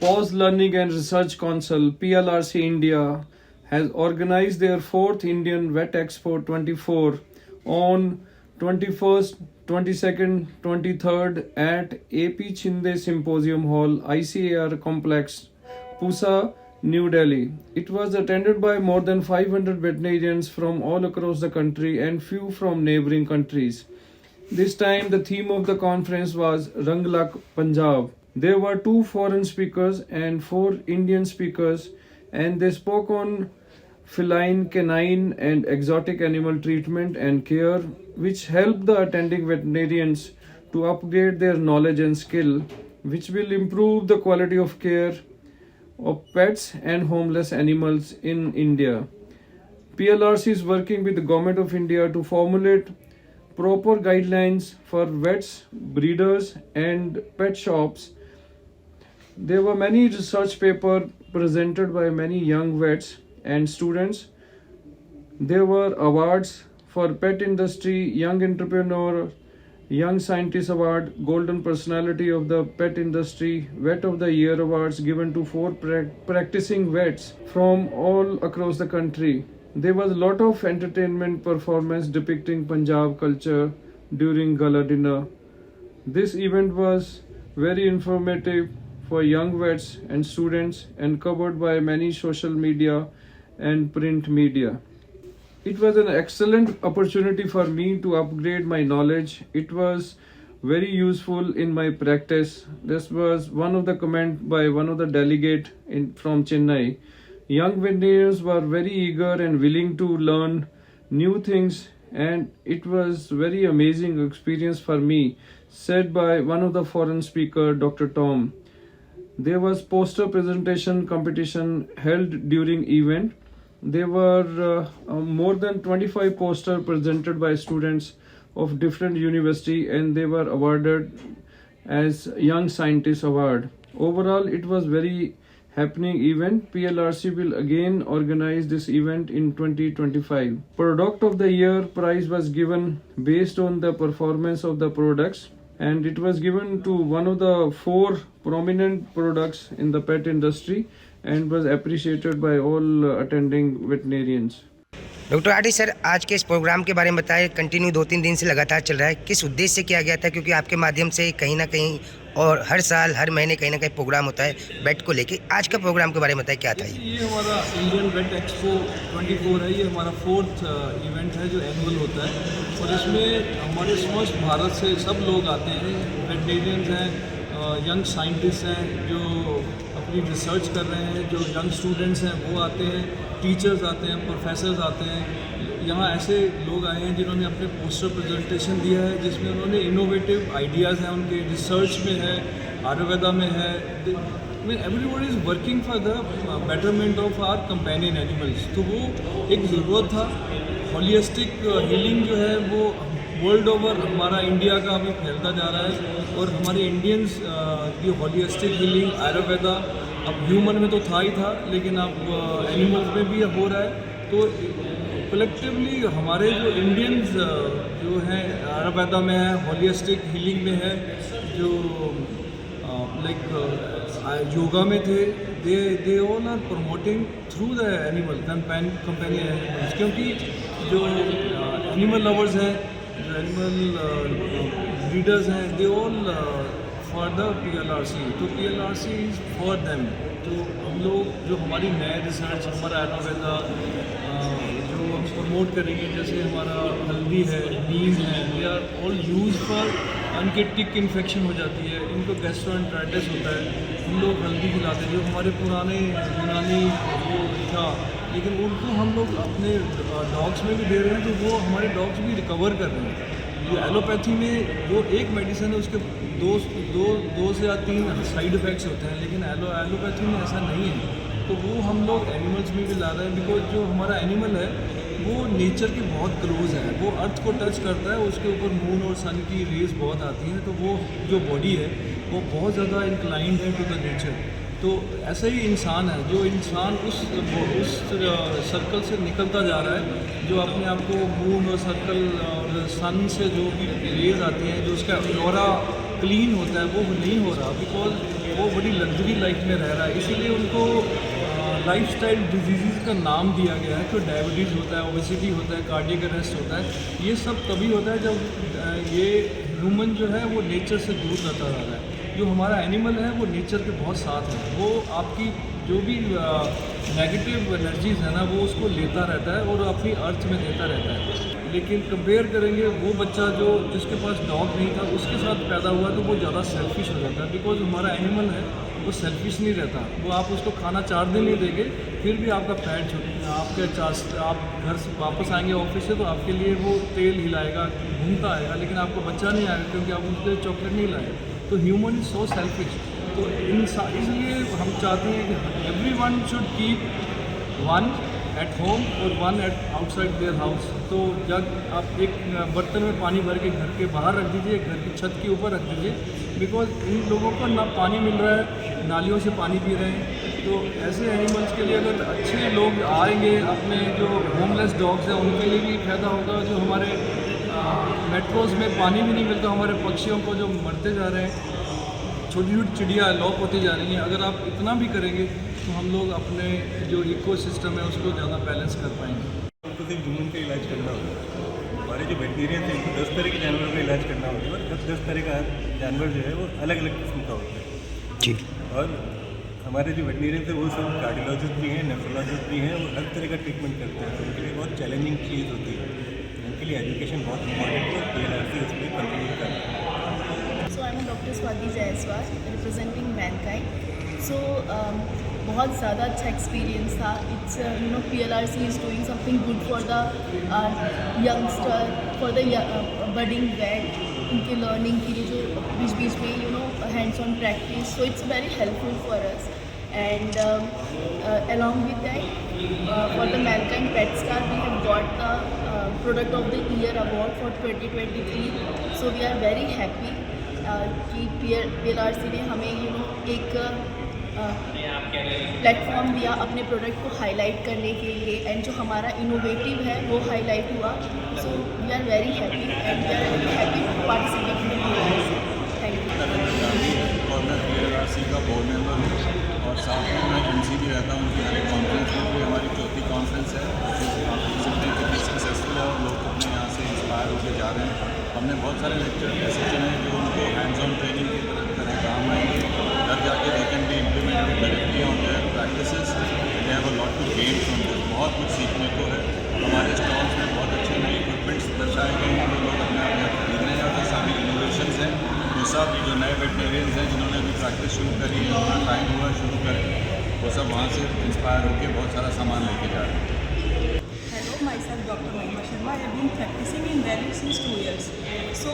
Pause Learning and Research Council (PLRC) India has organized their fourth Indian Vet Expo 24 on 21st, 22nd, 23rd at AP Chinde Symposium Hall, ICAR Complex, Pusa, New Delhi. It was attended by more than 500 veterinarians from all across the country and few from neighboring countries. This time, the theme of the conference was Rang Lak Punjab. There were 2 foreign speakers and 4 Indian speakers, and they spoke on feline, canine, and exotic animal treatment and care, which helped the attending veterinarians to upgrade their knowledge and skill, which will improve the quality of care of pets and homeless animals in India. PLRC is working with the Government of India to formulate proper guidelines for vets, breeders, and pet shops. There were many research papers presented by many young vets and students. There were awards for pet industry, young entrepreneur, young scientist award, golden personality of the pet industry, vet of the year awards given to 4 practicing vets from all across the country. There was a lot of entertainment performance depicting Punjab culture during gala dinner. This event was very informative for young vets and students and covered by many social media and print media. It was an excellent opportunity for me to upgrade my knowledge. It was very useful in my practice. This was one of the comment by one of the delegate from Chennai. Young veterinarians were very eager and willing to learn new things, and it was very amazing experience for me, said by one of the foreign speaker, Dr. Tom. There was poster presentation competition held during event. There were more than 25 posters presented by students of different university, and they were awarded as Young Scientist Award. Overall, it was very happening event. PLRC will again organize this event in 2025. Product of the Year prize was given based on the performance of the products, and it was given to one of the 4 prominent products in the pet industry and was appreciated by all attending veterinarians. Doctor RD sir, आज के इस programme के बारे में बताएं। Continue 2-3 दिन से लगातार चल रहा है, किस उद्देश्य से किया गया था? क्योंकि आपके माध्यम से कहीं ना कहीं और हर साल हर महीने कहीं ना कहीं प्रोग्राम होता है वेट को लेके। आज का प्रोग्राम के बारे में बताएं, क्या था ये हमारा इंडियन वेट एक्सपो 24 है। ये हमारा 4th इवेंट है जो एनुअल होता है, और इसमें हमारे समस्त भारत से सब लोग आते हैं। वेटनेरियंस हैं, यंग साइंटिस्ट हैं जो अपनी रिसर्च कर रहे हैं, जो यंग स्टूडेंट्स हैं वो आते हैं, टीचर्स आते हैं, प्रोफेसर्स आते हैं। यहाँ ऐसे लोग आए हैं जिन्होंने अपने पोस्टर प्रेजेंटेशन दिया है, जिसमें उन्होंने इनोवेटिव आइडियाज़ हैं, उनके रिसर्च में है, आयुर्वेदा में है। Everybody is working for the betterment of our companion animals. तो वो एक ज़रूरत था। होलिस्टिक हीलिंग जो है वो वर्ल्ड ओवर हमारा इंडिया का अभी फैलता जा रहा है, और हमारे इंडियंस की होलिस्टिक हीलिंग आयुर्वेदा अब ह्यूमन में तो था ही था, लेकिन अब एनिमल्स में भी हो रहा है। तो कलेक्टिवली हमारे जो इंडियंस जो हैं आयुर्वेदा में है, होलिस्टिक हीलिंग में है, जो लाइक योगा में थे, they all are promoting through the animal companion animals. क्योंकि जो एनिमल लवर्स हैं, जो एनिमल ब्रीडर्स हैं, they all for the PLRC। तो PLRC इज़ फॉर देम। तो हम लोग जो हमारी नए रिसर्च, हमारा आयुर्वेदा जो हम प्रमोट करेंगे, जैसे हमारा हल्दी है, नीम है, they are all use for उनके टिक इन्फेक्शन हो जाती है, इनको गैस्ट्रोएंटराइटिस होता है, हम लोग हल्दी खिलाते हैं। जो हमारे पुराने यूनानी वो था, लेकिन उनको हम लोग अपने डॉग्स में भी दे रहे हैं, तो वो हमारे डॉग्स भी रिकवर कर रहे हैं। जो एलोपैथी में वो एक मेडिसिन है, उसके दो से या 3 साइड इफ़ेक्ट्स होते हैं, लेकिन एलोपैथी में ऐसा नहीं है। तो वो हम लोग एनिमल्स में भी ला रहे हैं, बिकॉज जो हमारा एनिमल है वो नेचर के बहुत क्लोज है, वो अर्थ को टच करता है, उसके ऊपर मून और सन की रेज बहुत आती हैं, तो वो जो बॉडी है वो बहुत ज़्यादा इंक्लाइंड है टू द नेचर। तो ऐसा ही इंसान है, जो इंसान उस सर्कल से निकलता जा रहा है, जो अपने आप को मून और सर्कल और सन से जो भी रेज आती हैं, जो उसका ऑरा क्लीन होता है, वो नहीं हो रहा, बिकॉज वो बड़ी लग्जरी लाइफ में रह रहा है, इसीलिए उनको लाइफस्टाइल डिजीज़ का नाम दिया गया है। तो डायबिटीज़ होता है, ओबेसिटी होता है, कार्डियक अरेस्ट होता है। ये सब तभी होता है जब ये ह्यूमन जो है वो नेचर से दूर रहता जा रहा है। जो हमारा एनिमल है वो नेचर के बहुत साथ है, वो आपकी जो भी नेगेटिव एनर्जीज है ना वो उसको लेता रहता है और अपनी अर्थ में देता रहता है। लेकिन कंपेयर करेंगे वो बच्चा जो जिसके पास डॉग नहीं था उसके साथ पैदा हुआ तो वो ज़्यादा सेल्फिश हो जाता है, बिकॉज हमारा एनिमल है वो सेल्फिश नहीं रहता। वो आप उसको खाना 4 दिन नहीं देंगे फिर भी आपका पैर आपके आप घर से वापस आएंगे ऑफिस से तो आपके लिए वो तेल हिलाएगा, घूमता आएगा, लेकिन आपको बच्चा नहीं आएगा क्योंकि आप उसके लिए चॉकलेट नहीं लाए। तो ह्यूमन इज़ सो सेल्फिश। तो इसलिए हम चाहते हैं कि everyone should keep one at home और one at outside their house. तो जब आप एक बर्तन में पानी भर के घर के बाहर रख दीजिए, घर की छत के ऊपर रख दीजिए, बिकॉज इन लोगों को ना पानी मिल रहा है, नालियों से पानी पी रहे हैं। तो ऐसे एनिमल्स के लिए अगर अच्छे लोग आएंगे, अपने जो होमलेस डॉग्स हैं उनके लिए भी फ़ायदा होगा। जो हमारे मेट्रोज़ में पानी भी नहीं मिलता, हमारे पक्षियों को जो मरते जा रहे हैं, छोटी छोटी चिड़िया लॉक होती जा रही हैं। अगर आप इतना भी करेंगे तो हम लोग अपने जो इकोसिस्टम है उसको ज़्यादा बैलेंस कर पाएंगे। उनको सिर्फ ह्यूमन का इलाज करना होता है। हमारे जो वेटनेरियन हैं उनको 10 तरह के जानवरों का इलाज करना होता है और 10 तरह का जानवर जो है वो अलग अलग किस्म का होता है जी। और हमारे जो वेटनेरियन हैं वो सब कार्डियोलॉजिस्ट भी हैं, नेफ्रोलॉजिस्ट भी हैं, वो हर तरह का ट्रीटमेंट करते हैं। तो उनके लिए बहुत चैलेंजिंग चीज़ होती है, उनके लिए एजुकेशन बहुत इंपॉर्टेंट है और PLRC उस पर कंट्रीब्यूट करना है। So I'm Dr. Swati Jaiswal, representing Mankind. So बहुत ज़्यादा अच्छा एक्सपीरियंस था। It's PLRC is doing something good for the youngster, for the budding vet, उनके लर्निंग के लिए जो बीच बीच में hands on practice. So it's very helpful for us. And along with that, for the Mankind Pet Star, we have got the Product of the Year award for 2023. So we are very happy कि PLRC ने हमें एक platform दिया अपने product को highlight करने के लिए, एंड जो हमारा इनोवेटिव है वो हाईलाइट हुआ। So we are very happy and we are very happy to participate in PLRC। Thank you. और मैं PLRC का बोर्ड मेंबर हूँ और साथ में मैं MC भी रहता हूँ उनकी हर एक कॉन्फ्रेंस में। भी हमारी 4थी कॉन्फ्रेंस है जो आप देख सकते हैं कितनी सक्सेसफुल है और लोग अपने यहाँ से इंस्पायर होकर जा रहे हैं। हमने बहुत सारे लेक्चर ऐसे चुने हैं जो उनको हैंड्स ऑन ट्रेनिंग की तरह काम आएंगे, घर जाके they can be implemented directly on their practices. They have a lot to gain from this. बहुत कुछ सीखने को है। हमारे स्टॉल्स में बहुत अच्छे नए इक्विपमेंट्स दर्शाए गए हैं जो लोग अपने आप में खरीद रहे हैं और सारी इनोवेशंस हैं। वो सब जो नए वेटनेरियंस हैं जिन्होंने अभी प्रैक्टिस शुरू करी है, अपना टाइम हुआ शुरू करें, वो सब वहाँ से इंस्पायर होकर बहुत सारा सामान लेके जा रहे हैं। Hello, myself Dr. Mahima Sharma. I have been practicing in Delhi since 2 years. So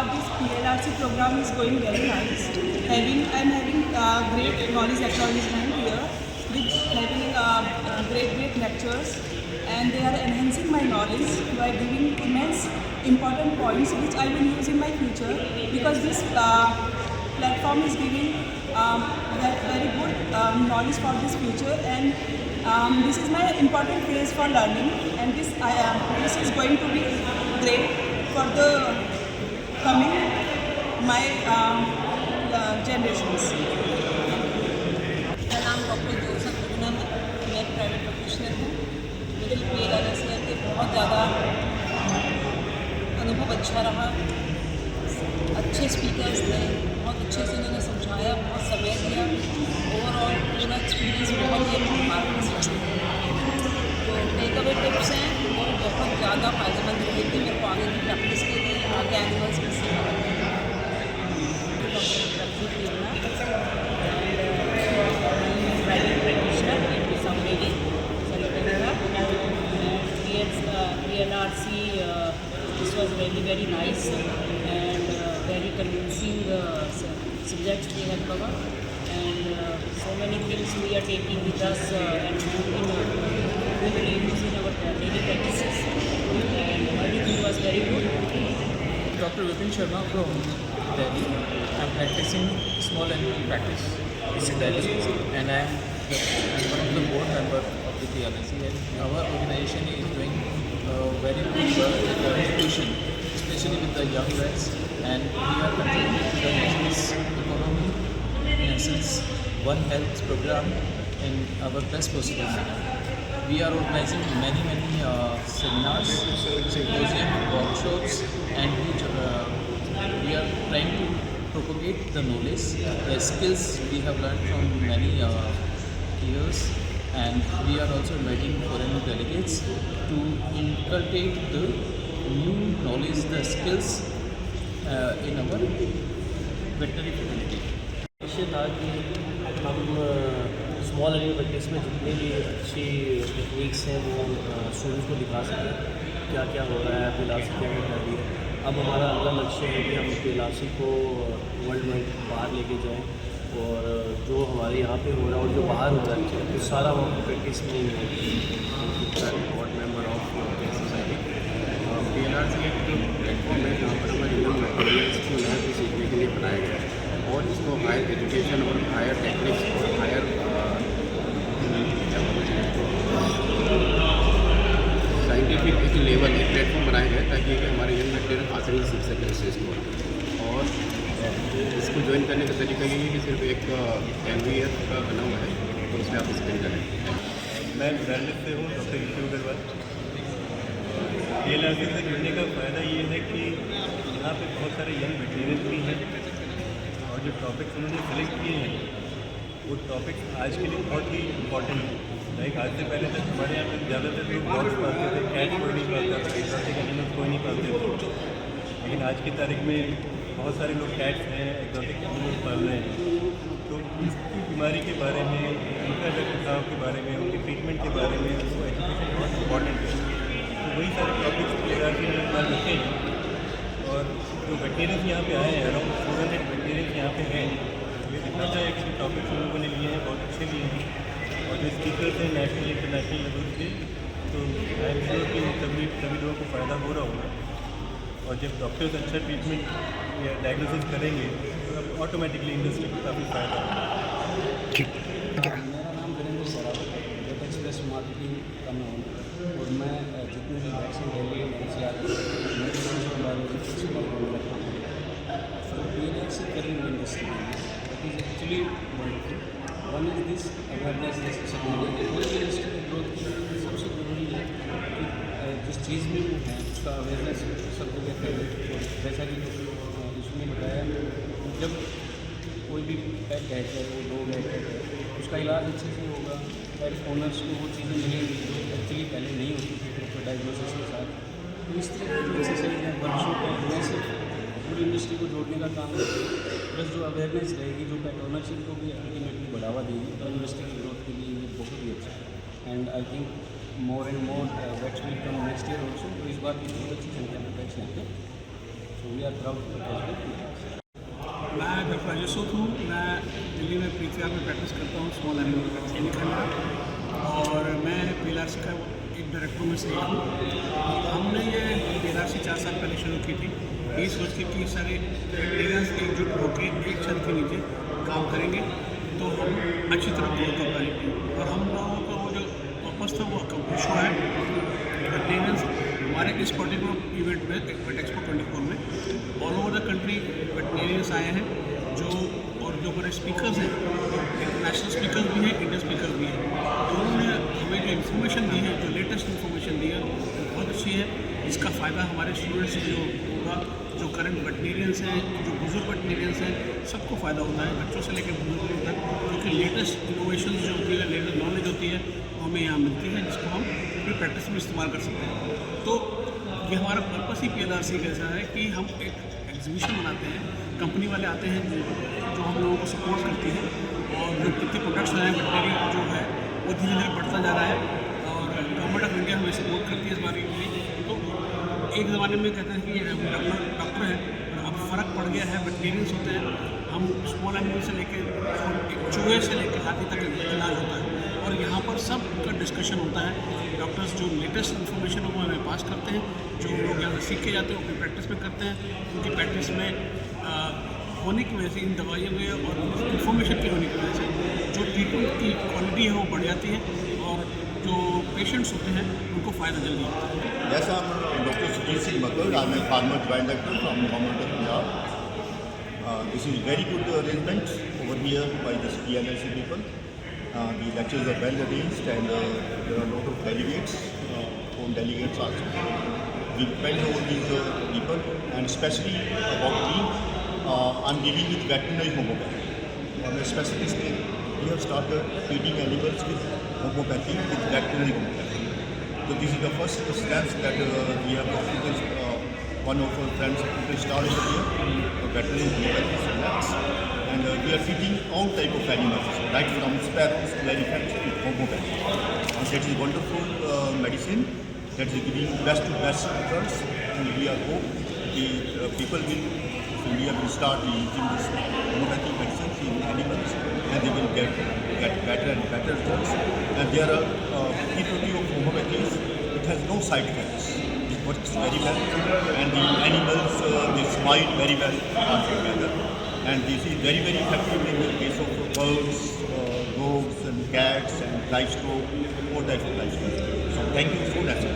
this PLRC program is going very nice. I am having great knowledge acknowledgement here, with having great lectures, and they are enhancing my knowledge by giving immense important points which I will use in my future, because this platform is giving that very good knowledge for this future, and this is my important phase for learning, and this is going to be great for the coming my generations. मेरा नाम doctor Joseph गुना है, मैं private professional हूँ। मुझे PLRC के बहुत ज़्यादा अनुभव अच्छा रहा। अच्छे स्पीकर्स थे, बहुत अच्छे से उन्होंने समझाया, बहुत समय दिया। ओवरऑल पूरा एक्सपीरियंस बहुत ही मार्केट से। तो टेक अवे टिप्स हैं और बहुत ज़्यादा फ़ायदेमंद रहेगी मेरे को आगे की प्रैक्टिस के लिए, आगे एनिमल्स की सेवा करने के लिए। Private practitioner in some lady, PLRC, this was really very nice and very convincing subjects we have covered, and so many things we are taking with us and we will use in our daily practices, and everything was very good. Dr. Vipin Sharma from Delhi. I am practicing small animal practice in Delhi, and I am one of the board member of the PLRC, and our organization is doing very good work with education, especially with the young vets, and we are contributing to the nation's economy in a Medicines One Health program in our best possible manner. We are organizing many seminars, symposium, workshops, and we are trying to propagate the knowledge, the skills we have learned from many years, and we are also inviting foreign delegates to inculcate the new knowledge, the skills in our veterinary fraternity. विषय था कि हम small animal practice में जितने भी अच्छी techniques हैं वो स्टूडेंट्स को दिखा सकें, क्या क्या हो रहा है, पीएलआरसी क्या कर रही है। अब हमारा अगला लक्ष्य है कि हम पीएलआरसी को वर्ल्ड में बाहर लेके जाएं, और जो हमारे यहाँ पे हो रहा है और जो बाहर हो रहा है तो सारा वहाँ प्रैक्टिस में ही है। बोर्ड मेंबर ऑफ सोसाइटी पीएलआरसी एक जो प्लेटफॉर्म है जहाँ पर हमारे यूथ मटेरियल्स को यहाँ पे सीखने के लिए बनाया गया है, और इसको हायर एजुकेशन और हायर टेक्निक्स और हायर साइंटिफिक एक लेवल एक प्लेटफॉर्म बनाया गया है ताकि हमारे यंग मटेरियल आसानी से सीख सकें उस चीज़ को। और इसको ज्वाइन करने का तरीका ये है कि सिर्फ एक NVF का बना हुआ है, तो उसमें आप स्पेंड करें। मैं ब्रांड से हूँ डॉक्टर ईशू अग्रवाल। पीएलआरसी से जुड़ने का फ़ायदा ये है कि यहाँ पे बहुत सारे यंग वेटरिनरियन भी हैं, और जो टॉपिक्स उन्होंने सेलेक्ट किए हैं वो टॉपिक्स आज के लिए बहुत ही इम्पॉर्टेंट हैं। लाइक आज से पहले तक हमारे यहाँ पे ज़्यादातर लोग डॉग्स पालते थे, कैट कोई नहीं पालता था, एक्जॉटिक एनिमल्स कोई नहीं पालते थे, लेकिन आज की तारीख में बहुत सारे लोग कैट्स हैं, एक्जॉटिक एनिमल्स पाल रहे हैं। तो इसकी बीमारी के बारे में, उनका रखरखाव के बारे में, उनके ट्रीटमेंट के बारे में वो एजुकेशन बहुत इम्पॉर्टेंट है। तो वही सारे टॉपिक्स पीएलआरसी में मान रखे हैं, और जो वेटरिनरियंस यहाँ पे आए हैं, अराउंड 400 वेटरिनरियंस यहाँ पे हैं, ये दिखना चाहिए कि टॉपिक्स उन लोगों ने लिए हैं बहुत अच्छे लिए हैं, और जो स्पीकर्स हैं नेशनल इंटरनेशनल लेवल पे, तो आई एम श्योर कि सभी लोगों को फ़ायदा हो रहा होगा। और जब डॉक्टर्स अच्छा ट्रीटमेंट या डायग्नोसिस करेंगे तो अब ऑटोमेटिकली इंडस्ट्री को काफ़ी फ़ायदा होगा। मेरा नाम वीरेंद्र सरावत है, वेट एक्सप्रेस मार्केटिंग का मैं हूँ, और मैं जितने भी वैक्सीन दिल्ली NCR मेडिसिन के बारे में रखता हूँ। तो PLRC caring industry that is actually wonderful. One is this awareness, industry की ग्रोथ की सबसे ज़रूरी है कि जिस चीज़ में वो है उसका अवेयरनेस सब जगह फैले। जैसा कि इसमें बताया, जब कोई भी पेट है, चाहे वो डॉग है, कैट है, उसका इलाज अच्छे से होगा, पेट ओनर्स को वो चीज़ें मिलेंगी जो एक्चुअली पहले नहीं होती थी प्रॉपर डायग्नोसिस के साथ। तो इस तरह की एक्सरसाइज है, वर्कशॉप है, मैं सिर्फ पूरी इंडस्ट्री को जोड़ने का काम है, प्लस जो अवेयरनेस रहेगी, जो पेट ओनरशिप को भी अल्टीमेटली बढ़ावा देगी, तो इंडस्ट्री की ग्रोथ के लिए ये बहुत ही अच्छा है। And I think more and more vets will come next year also. तो इस बार की बहुत अच्छी संख्या में वेट्स यहाँ पे, सो वी आर प्राउड। मैं डॉक्टर राजेश सूद हूँ। मैं दिल्ली में PCR में प्रैक्टिस करता हूँ, स्मॉल एनिमल क्लिनिक है मेरा, और मैं पीएलआरसी का एक डायरेक्टर में से एक हूँ। हमने ये पीएलआरसी 4 साल पहले शुरू की थी, ये सोच के कि सारे वेटरिनरियंस एकजुट होकर एक छत के नीचे काम करेंगे तो हम अच्छी तरह ग्रो कर पाएंगे। और हम लोगों का वो जो पर्पस था वो अकम्प्लिश हुआ है। वेटरिनरियंस हमारे इस पर्टिकुलर इवेंट में वेट एक्सपो 24 में ऑल ओवर द कंट्री वेटरिनरियंस आए हैं, जो हमारे स्पीकर्स हैं, इंटरनेशनल स्पीकर्स भी हैं, इंडियन स्पीकर भी हैं। तो उन्होंने हमें जो इन्फॉर्मेशन दी है, जो लेटेस्ट इन्फॉर्मेशन दी है वो बहुत अच्छी है। इसका फ़ायदा हमारे स्टूडेंट्स जो होगा, जो करंट वेटरिनरियंस हैं, जो बुजुर्ग वेटरिनरियंस हैं, सबको फ़ायदा होता है, बच्चों से लेकर बुजुर्गों तक, क्योंकि लेटेस्ट इनोवेशन जो होती है, लेटेस्ट नॉलेज होती है, वो हमें यहाँ मिलती है, जिसको हम अपनी प्रैक्टिस में इस्तेमाल कर सकते हैं। तो ये हमारा पर्पस ही पीएलआरसी का ऐसा है कि हम एक एग्जीबिशन बनाते हैं, कंपनी वाले आते हैं जो हम लोगों को सपोर्ट करती है, और जो कितने प्रोडक्ट्स हैं वेटनरी जो है वो धीरे धीरे बढ़ता जा रहा है, और गवर्नमेंट ऑफ इंडिया हमें सपोर्ट करती है इस बारे में। तो एक ज़माने में कहते हैं कि डॉक्टर हैं, अब फ़र्क पड़ गया है, वेटरिनरियंस होते हैं, हम स्मॉल एनिमल से लेकर चूहे से लेकर हाथी तक इलाज होता है, और यहाँ पर सब का डिस्कशन होता है। डॉक्टर्स जो लेटेस्ट इन्फॉर्मेशन है वो हमें पास करते हैं, जो लोग यहाँ सीख के जाते हैं वो अपनी प्रैक्टिस में करते हैं। उनकी प्रैक्टिस में होने की वजह से, इन दवाइयों में और इन्फॉर्मेशन की होने की वजह से जो ट्रीटमेंट की क्वालिटी है वो बढ़ जाती है, और जो पेशेंट्स होते हैं उनको फ़ायदा जल्दी होता है। Yes, I'm Dr. Sujit Singh Makkal. I'm a farmer joint doctor from Government of Punjab. This is very good arrangement over here by the PLIC people. The lectures are well arranged and there are a lot of delegates, home delegates also. We depend on these people, and especially about me, I'm dealing with veterinary homeopathy. I'm a specialist in. We have started treating animals with homeopathy, with veterinary homeopathy. So this is the first stance that we have one of our friends started here, veterinary homeopathy labs. And we are treating all type of animals, right from sparrows to elephants to homeopathy. And that is wonderful medicine that is giving best to best results. And we are hope the people India will start using this homeopathic medicines in animals, and they will get better and better results. And there are property of homeopathies. It has no side effects. It works very well, and the animals they smile very well together. And this is very, very effective in the case of birds, dogs and cats and livestock, all types of livestock. So thank you so much.